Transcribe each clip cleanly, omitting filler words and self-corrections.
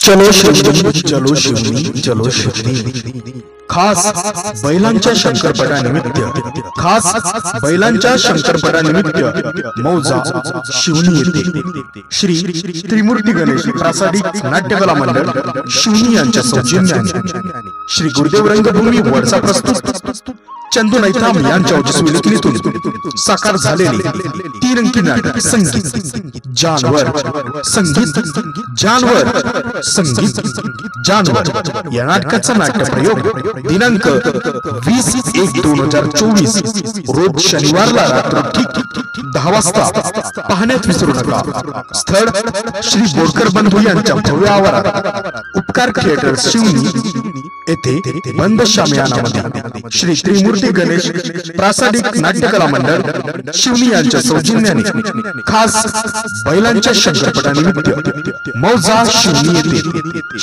चलो शिवनी चलो शिवनी चलो शिवनी खास बैलांच्या शंकरपटानिमित्त बैलांच्या शंकरपटानिमित्त मौजा शिवनी येथे श्री त्रिमूर्ती गणेश प्रासादिक नाट्यकला मंडळ शिवनी यांच्या सौजन्याने श्री गुरुदेव रंगभूमी वडसा प्रस्तुत चंदू नैथाम यांच्या ओजस्वी लेखणीतून साकार झालेले 3 अंकी नाटक संगीत जानवर या नाटकाचा नाट्य प्रयोग दिनांक 20/1/2024 रोज शनिवारला रात्र ठीक 10 वाजता पाहण्यात विसरू नका। स्थळ श्री बोरकर बंधू यांच्या भव्य आवारात उपकार थिएटर शिवनी येथे बंद शामियानामध्ये श्री त्रिमूर्ती गणेश प्रासादिक नाट्यकला मंडळ शिवनी यांच्या सौजन्याने खास बैलांच्या शंकरपटानिमित्त मौजा शिवनी येथे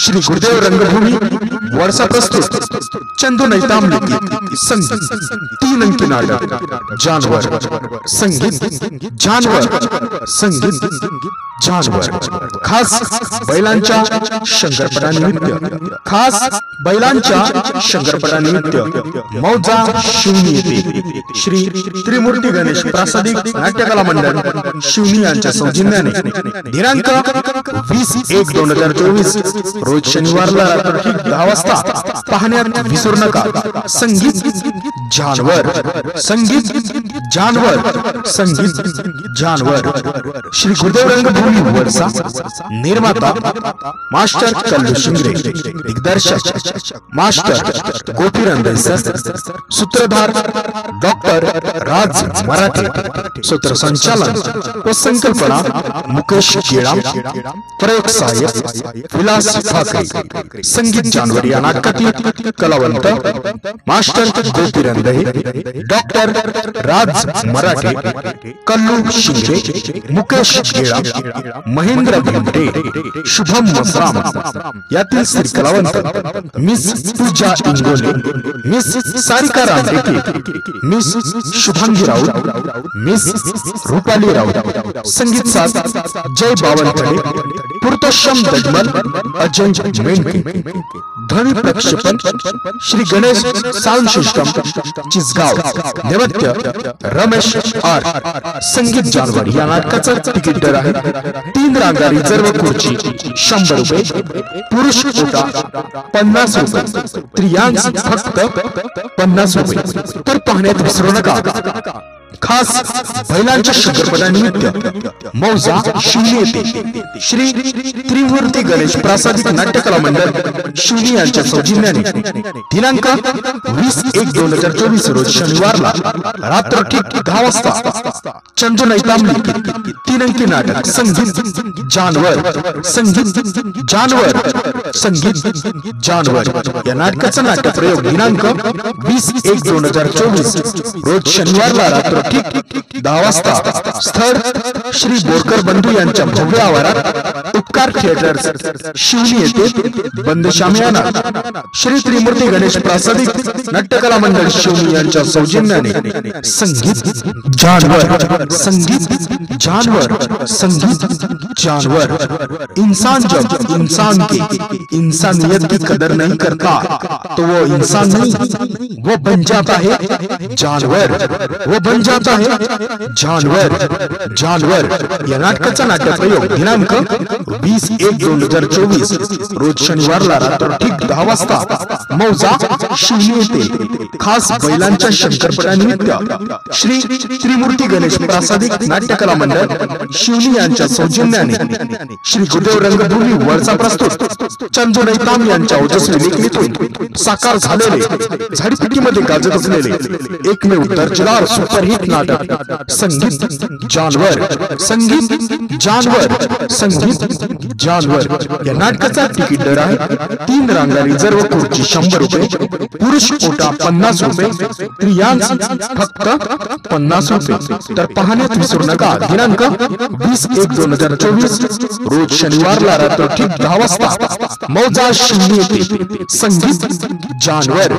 श्री गुरुदेव रंगभूमी वडसा प्रस्तुत चंदू नैथाम लिखित संगीत 3 अंकी नाटक जानवर खास बैलांच्या शंकरपटानिमित्त मौजा शिवनी येथे श्री त्रिमूर्ती गणेश प्रासादिक नाट्यकला मंडळ शिवनी यांच्या सौजन्याने दिनांक 20/1/2024 रोज शनिवारला रात्र ठीक 10 वाजता पाहण्यात विसरू नका। संगीत जानवर श्री गुरुदेव रंगभूमी वडसा निर्माता मास्टर कल्लू शिंगरे दिग्दर्शक मास्टर गोपीरंदे सर सूत्रधार डॉक्टर राज मराठे सूत्रसंचालन व संकल्पना मुकेश केळा प्रयोग सहाय्यक विलास ठाकरे संगीत जानवर या नाटकातील कलावंत मास्टर गोपीरंदे डॉक्टर राज मराठे कल्लू शिंगरे मुकेश केळा महेंद्र भिमटे शुभम मसराम यातील स्त्री कलावंत miss Pooja Ingole miss Sarika Ramteke miss Shubhangi Raut miss Rupali Raut संगीत साथ जय बावनकडे पुरुषोत्तम दजमल अजय मेंढके ध्वनि प्रक्षेपण श्री गणेश साउंड सिस्टम चिसगाव नेपथ्य रमेश आर संगीत जानवर या नाटकाचा तिकीट दर आहे 3 रांगा रिझर्व खुर्ची 100 रुपये पुरुष कोटा 50 रुपये स्त्रियांस फक्त 50 रुपये तर पाहण्यात विसरू नका। खास बैलांच्या शंकरपटानिमित्त मौजा शिवनी येथे श्री त्रिमूर्ती गणेश प्रासादिक नाट्यकला मंडळ शिवनी यांच्या सौजन्याने दिनांक 20/1/2024 रोज शनिवारला रात्र ठीक 10 वाजता चंदू नैथाम लिखित 3 अंकी नाटक संगीत जानवर या नाटकाचा नाट्य प्रयोग दिनांक 20/1/2024 रोज शनिवारला रात्र ठीक 10 वाजता स्थळ श्री बोरकर बंधू यांच्या भव्य आवारात उपकार थिएटर शिवनी येथे बंद शामियाना श्री त्रिमूर्ती गणेश प्रासादिक नाट्यकला मंडळ शिवनी यांच्या सौजन्याने संगीत जानवर इंसान जब इंसान की इंसानियत की कदर नहीं करता तो वो इंसान नहीं वो बन जाता है जानवर या नाटकाचा नाट्य प्रयोग दिनांक 20/1/2024 रोज शनिवारला रात्र ठीक 10 वाजता मौजा शिवनी येथे खास बैलांच्या शंकरपटानिमित्त श्री त्रिमूर्ती गणेश प्रासादिक नाट्यकला मंडळ शिवनी यांच्या सौजन्याने श्री गुरुदेव रंगभूमी वडसा प्रस्तुत चंदू नैथाम यांच्या ओजस्वी लेखणीतून साकार झालेले झाडीपिटीमध्ये गाजत असलेले एकमेव दर्जेदार सुपरहिट नाटक संगीत जानवर या नाटकाचा तिकीट दर आहे 3 रांगा रिझर्व खुर्ची 100 रुपये पुरुष कोटा 50 रुपये स्त्रियांस फक्त 50 रुपये तर पाहण्यात विसरू नका। दिनांक 20/1/2024 रोज शनिवारला रात्र ठीक 10 वाजता मौजा शिवनी येथे संगीत जानवर